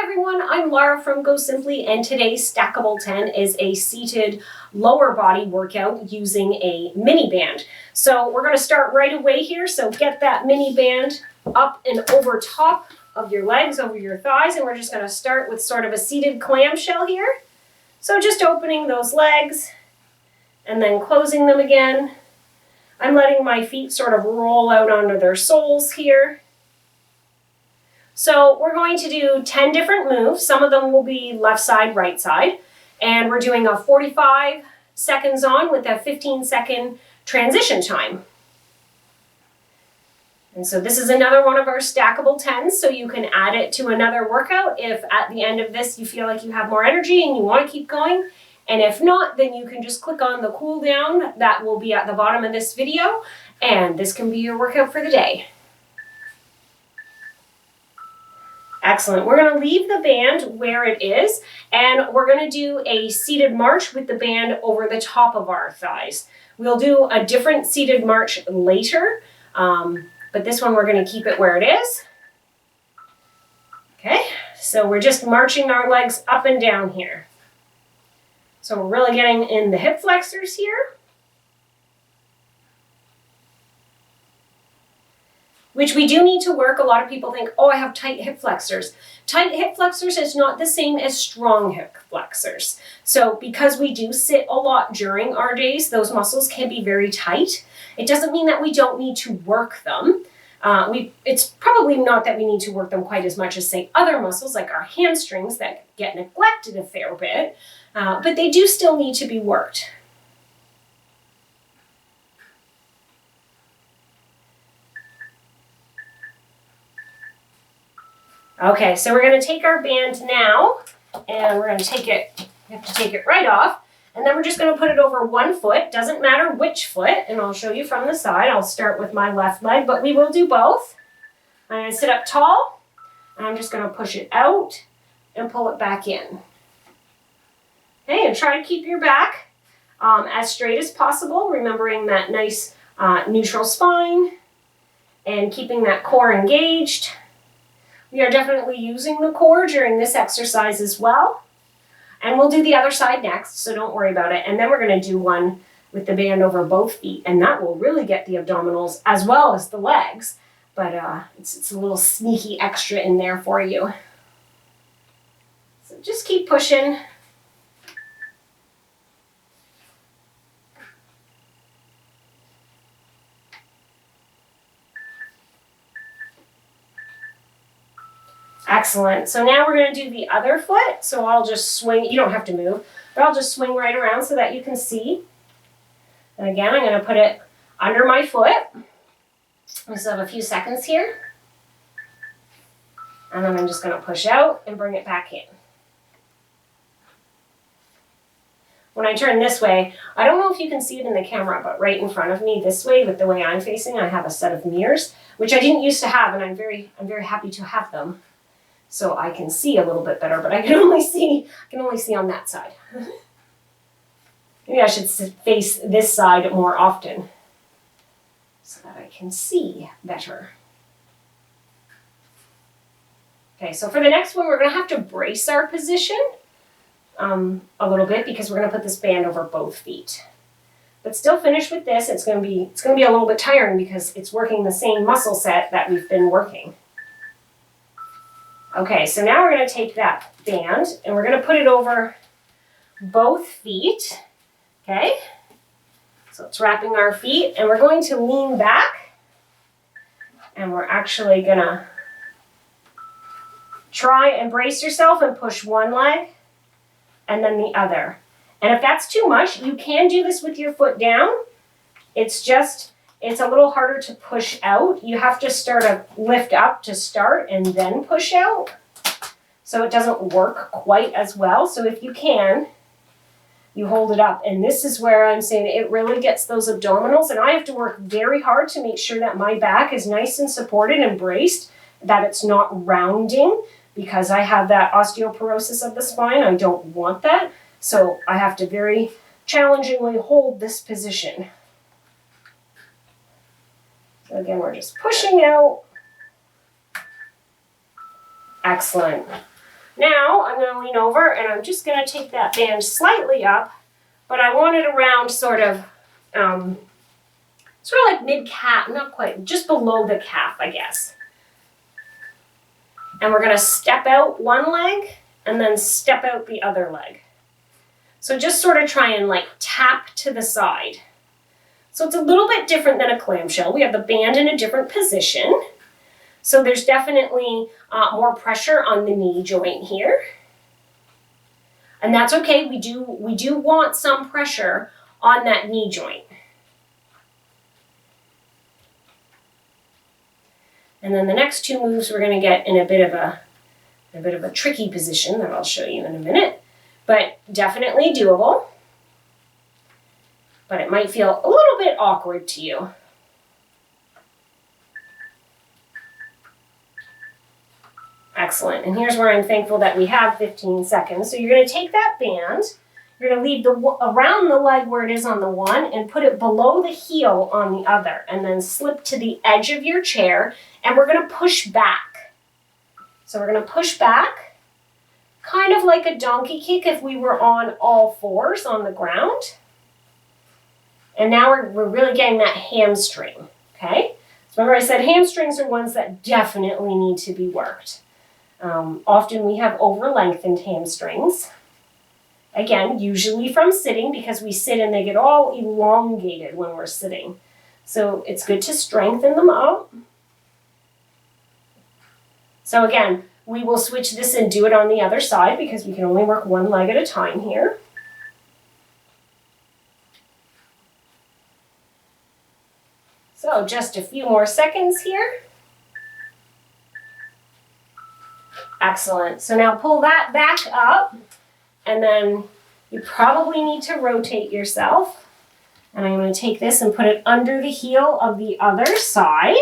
Hi everyone, I'm Laura from Go Simply, and today's Stackable 10 is a seated lower body workout using a mini band. So we're going to start right away here. So get that mini band up and over top of your legs, over your thighs, and we're just going to start with sort of a seated clamshell here. So just opening those legs and then closing them again. I'm letting my feet sort of roll out onto their soles here. So we're going to do 10 different moves. Some of them will be left side, right side. And we're doing a 45 seconds on with a 15-second transition time. And so this is another one of our stackable 10s, so you can add it to another workout if at the end of this you feel like you have more energy and you want to keep going. And if not, then you can just click on the cool down that will be at the bottom of this video, and this can be your workout for the day. Excellent. We're going to leave the band where it is, and we're going to do a seated march with the band over the top of our thighs. We'll do a different seated march later, but this one we're going to keep it where it is. Okay, so we're just marching our legs up and down here. So we're really getting in the hip flexors here, which we do need to work. A lot of people think, oh, I have tight hip flexors. Tight hip flexors is not the same as strong hip flexors. So because we do sit a lot during our days, those muscles can be very tight. It doesn't mean that we don't need to work them. It's probably not that we need to work them quite as much as, say, other muscles like our hamstrings that get neglected a fair bit, but they do still need to be worked. Okay, so we're going to take our band now, and we're going to take it, you have to take it right off, and then we're just going to put it over one foot. Doesn't matter which foot, and I'll show you from the side. I'll start with my left leg, but we will do both. I'm going to sit up tall, and I'm just going to push it out and pull it back in. Okay, and try to keep your back as straight as possible, remembering that nice neutral spine and keeping that core engaged. We are definitely using the core during this exercise as well. And we'll do the other side next, so don't worry about it. And then we're going to do one with the band over both feet, and that will really get the abdominals as well as the legs. But it's a little sneaky extra in there for you. So just keep pushing. Excellent. So now we're going to do the other foot. So I'll just swing. You don't have to move, but I'll just swing right around so that you can see. And again, I'm going to put it under my foot. We still have a few seconds here. And then I'm just going to push out and bring it back in. When I turn this way, I don't know if you can see it in the camera, but right in front of me this way, with the way I'm facing, I have a set of mirrors, which I didn't used to have, and I'm very happy to have them. So I can see a little bit better, but I can only see on that side. Maybe I should face this side more often so that I can see better. Okay, so for the next one, we're going to have to brace our position a little bit because we're going to put this band over both feet. But still finish with this. It's going to be a little bit tiring because it's working the same muscle set that we've been working. Okay, so now we're going to take that band and we're going to put it over both feet. Okay, so it's wrapping our feet, and we're going to lean back, and we're actually going to try and brace yourself and push one leg and then the other. And if that's too much, you can do this with your foot down. It's a little harder to push out. You have to start to lift up to start and then push out. So it doesn't work quite as well. So if you can, you hold it up. And this is where I'm saying it really gets those abdominals. And I have to work very hard to make sure that my back is nice and supported and braced, that it's not rounding, because I have that osteoporosis of the spine. I don't want that. So I have to very challengingly hold this position. So again, we're just pushing out. Excellent. Now I'm going to lean over and I'm just going to take that band slightly up, but I want it around sort of like mid-calf, not quite, just below the calf, I guess. And we're going to step out one leg and then step out the other leg. So just sort of try and like tap to the side. So it's a little bit different than a clamshell. We have the band in a different position. So there's definitely more pressure on the knee joint here. And that's okay, we do want some pressure on that knee joint. And then the next two moves we're going to get in a bit of a tricky position that I'll show you in a minute, but definitely doable. But it might feel a little bit awkward to you. Excellent, and here's where I'm thankful that we have 15 seconds. So you're going to take that band, you're going to leave around the leg where it is on the one and put it below the heel on the other, and then slip to the edge of your chair, and we're going to push back. So we're going to push back, kind of like a donkey kick if we were on all fours on the ground. And now we're really getting that hamstring, okay? So remember I said hamstrings are ones that definitely need to be worked. Often we have over-lengthened hamstrings. Again, usually from sitting, because we sit and they get all elongated when we're sitting. So it's good to strengthen them up. So again, we will switch this and do it on the other side because we can only work one leg at a time here. So just a few more seconds here. Excellent. So now pull that back up, and then you probably need to rotate yourself. And I'm going to take this and put it under the heel of the other side.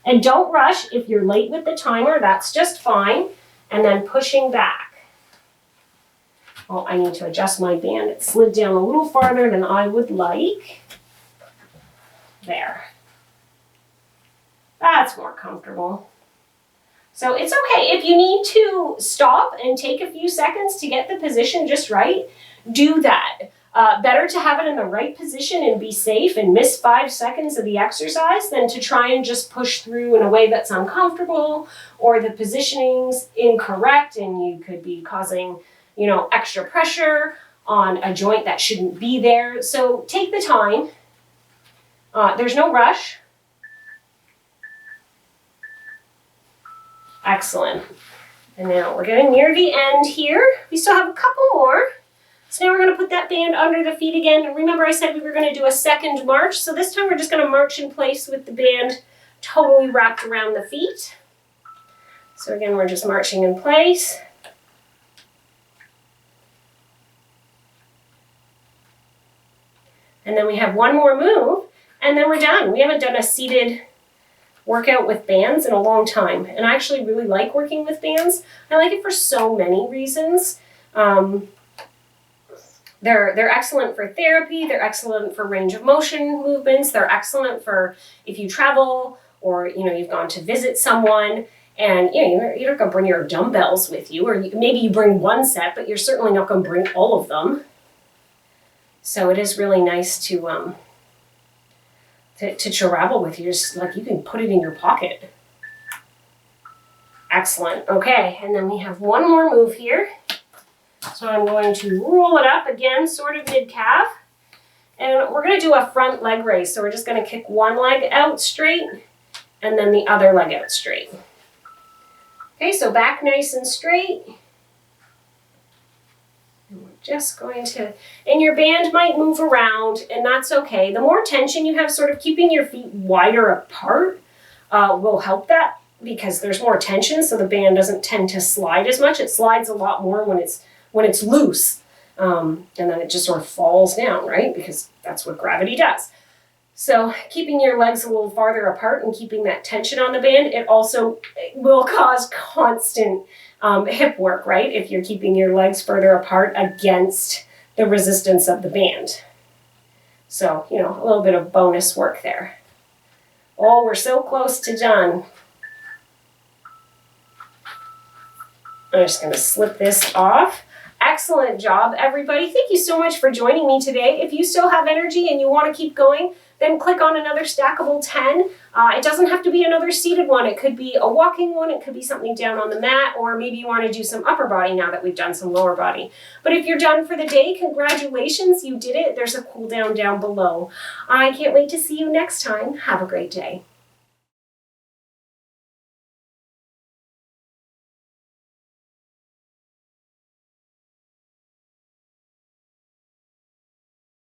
And don't rush. If you're late with the timer, that's just fine. And then pushing back. Oh, I need to adjust my band. It slid down a little farther than I would like. There. That's more comfortable. So it's okay. If you need to stop and take a few seconds to get the position just right, do that. Better to have it in the right position and be safe and miss 5 seconds of the exercise than to try and just push through in a way that's uncomfortable or the positioning's incorrect and you could be causing, extra pressure on a joint that shouldn't be there. So take the time. There's no rush. Excellent. And now we're getting near the end here. We still have a couple more. So now we're going to put that band under the feet again. Remember I said we were going to do a second march. So this time we're just going to march in place with the band totally wrapped around the feet. So again, we're just marching in place. And then we have one more move, and then we're done. We haven't done a seated workout with bands in a long time. And I actually really like working with bands. I like it for so many reasons. They're excellent for therapy. They're excellent for range of motion movements. They're excellent for if you travel or, you've gone to visit someone and, you're not going to bring your dumbbells with you, or maybe you bring one set, but you're certainly not going to bring all of them. So it is really nice to travel with you. Just like you can put it in your pocket. Excellent. Okay, and then we have one more move here. So I'm going to roll it up again, sort of mid-calf. And we're going to do a front leg raise. So we're just going to kick one leg out straight and then the other leg out straight. Okay, so back nice and straight. And we're just going to, and your band might move around, and that's okay. The more tension you have, sort of keeping your feet wider apart will help that because there's more tension, so the band doesn't tend to slide as much. It slides a lot more when it's loose, and then it just sort of falls down, right? Because that's what gravity does. So keeping your legs a little farther apart and keeping that tension on the band, it also will cause constant hip work, right? If you're keeping your legs further apart against the resistance of the band. So, a little bit of bonus work there. Oh, we're so close to done. I'm just going to slip this off. Excellent job, everybody. Thank you so much for joining me today. If you still have energy and you want to keep going, then click on another stackable 10. It doesn't have to be another seated one. It could be a walking one. It could be something down on the mat, or maybe you want to do some upper body now that we've done some lower body. But if you're done for the day, congratulations, you did it. There's a cool down below. I can't wait to see you next time. Have a great day.